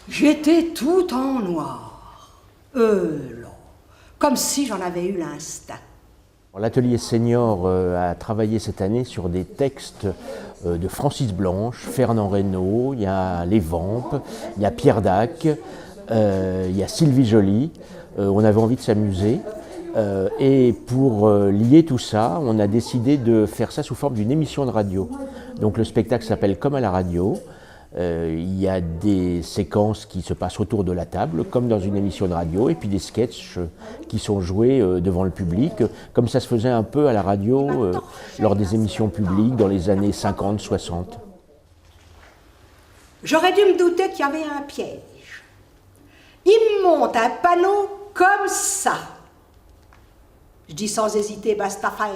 J'étais tout en noir. Là, comme si j'en avais eu l'instinct. L'atelier senior a travaillé cette année sur des textes de Francis Blanche, Fernand Reynaud, il y a Les Vampes, il y a Pierre Dac, il y a Sylvie Joly. On avait envie de s'amuser. Et pour lier tout ça, on a décidé de faire ça sous forme d'une émission de radio. Donc le spectacle s'appelle Comme à la radio. Il y a des séquences qui se passent autour de la table, comme dans une émission de radio, et puis des sketchs qui sont joués devant le public, comme ça se faisait un peu à la radio lors des émissions publiques dans les années 50-60. J'aurais dû me douter qu'il y avait un piège. Il me monte un panneau comme ça. Je dis sans hésiter, basta faire.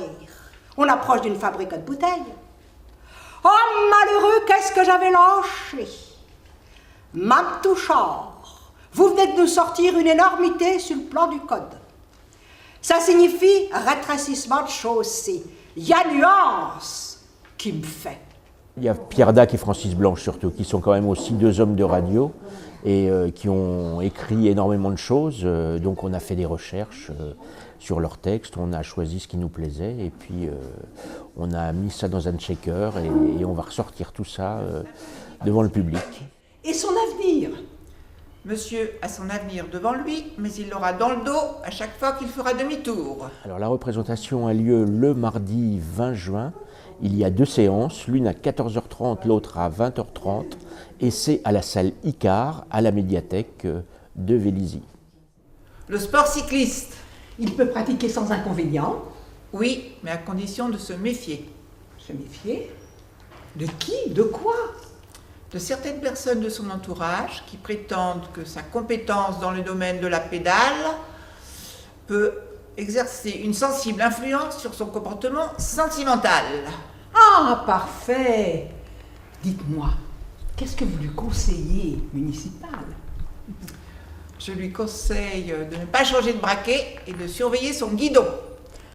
On approche d'une fabrique de bouteilles. Oh, malheureux, qu'est-ce que j'avais lâché! Mme Touchard, vous venez de nous sortir une énormité sur le plan du code. Ça signifie rétrécissement de chaussée. Il y a nuance qui me fait. Il y a Pierre Dac et Francis Blanche surtout, qui sont quand même aussi deux hommes de radio et qui ont écrit énormément de choses. Donc on a fait des recherches sur leurs textes, on a choisi ce qui nous plaisait et puis on a mis ça dans un checker et on va ressortir tout ça devant le public. Et son avenir? Monsieur a son avenir devant lui, mais il l'aura dans le dos à chaque fois qu'il fera demi-tour. Alors la représentation a lieu le mardi 20 juin. Il y a deux séances, l'une à 14h30, l'autre à 20h30, et c'est à la salle Icare, à la médiathèque de Vélizy. Le sport cycliste. Il peut pratiquer sans inconvénient? Oui, mais à condition de se méfier. Se méfier? De qui? De quoi? De certaines personnes de son entourage qui prétendent que sa compétence dans le domaine de la pédale peut exercer une sensible influence sur son comportement sentimental. Ah, parfait! Dites-moi, qu'est-ce que vous lui conseillez, municipal? Je lui conseille de ne pas changer de braquet et de surveiller son guidon.